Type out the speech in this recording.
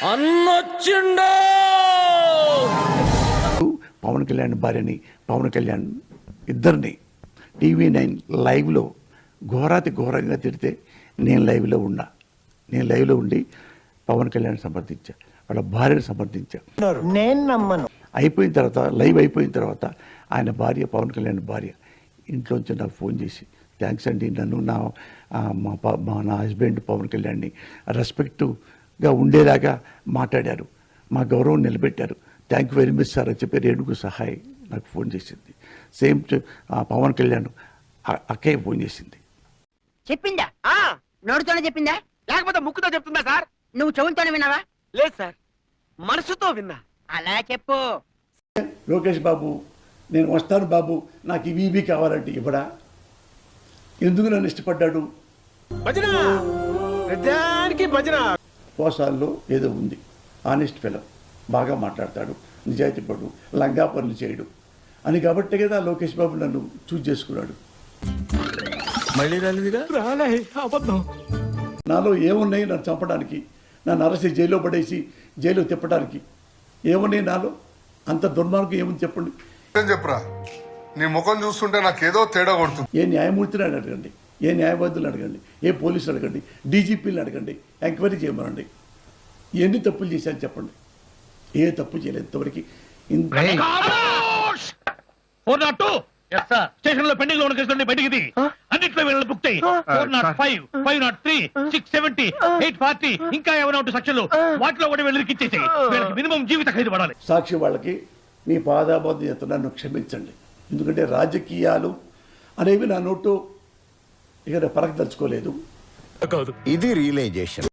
అన్నొచ్చిండో. పవన్ కళ్యాణ్ భార్యని, పవన్ కళ్యాణ్ ఇద్దరిని TV9 లైవ్లో ఘోరాతి ఘోరంగా తిడితే నేను లైవ్లో ఉండి పవన్ కళ్యాణ్ సమర్థించా, వాళ్ళ భార్యను సమర్థించా. నేను నమ్మను. అయిపోయిన తర్వాత లైవ్ అయిపోయిన తర్వాత ఆయన భార్య, పవన్ కళ్యాణ్ భార్య ఇంట్లోంచి నాకు ఫోన్ చేసి థ్యాంక్స్ అండి, నన్ను నా హస్బెండ్ పవన్ కళ్యాణ్ని రెస్పెక్ట్గా ఉండేలాగా మాట్లాడారు, మా గౌరవం నిలబెట్టారు, thank you very much sir అని చెప్పి రేణుకు సహాయ్ నాకు ఫోన్ చేసింది. సేమ్ పవన్ కళ్యాణ్ అక్కయ్య ఫోన్ చేసింది. చెప్పిందా? నోటితోనే చెప్పిందా లేకపోతే ముక్కుతో చెప్తుందా సార్? నువ్వు చెవులతోనే విన్నావా? లేదు సార్, మనసుతో విన్నా. అలా చెప్పు. లోకేష్ బాబు నేను వస్తాను బాబు, నాకు ఇవి కావాలంటే ఇవ్వడా? ఎందుకు నన్ను ఇష్టపడ్డాడు? పోసాల్లో ఏదో ఉంది, ఆనెస్ట్ ఫెలో, బాగా మాట్లాడతాడు, నిజాయితీ పడు, లంగా పనులు చేయడు అని కాబట్టే కదా లోకేష్ బాబు నన్ను చూజ్ చేసుకున్నాడు. నాలో ఏమున్నాయి నన్ను చంపడానికి, నన్ను అరెస్ట్ జైల్లో పడేసి జైలు తిప్పడానికి? ఏమున్నాయి నాలో? అంత దుర్మార్గం ఏముంది చెప్పండి. చెప్పరా, నీ ముఖం చూస్తుంటే నాకేదో తేడా కొడుతుంది. ఏ న్యాయమూర్తిని అడగండి, ఏ న్యాయవాదులను అడగండి, ఏ పోలీసులు అడగండి, డీజీపీలను అడగండి, ఎంక్వైరీ చేయమనండి. ఎన్ని తప్పులు చేశాను చెప్పండి? ఏ తప్పు చేయలేదు ఇంతవరకు. స్టేషన్ లో పెండింగ్ లో ఉన్న కేసులు బయటికి అన్నింటిలో వీళ్ళని బుక్ చేయి. 405, 503, 670, 840 ఇంకా ఏమైనా ఉంటే సెక్షన్లు వాటిలో కూడా వీళ్ళకి ఇచ్చేసేయి. వీళ్ళకి మినిమం జీవిత ఖైదు పడాలి. సాక్షి వాళ్ళకి నీ పాదాబంధ చేత నన్ను క్షమించండి, ఎందుకంటే రాజకీయాలు అనేవి నా నోటు ఇక పరకదలుచుకోలేదు. ఇది రియలైజేషన్.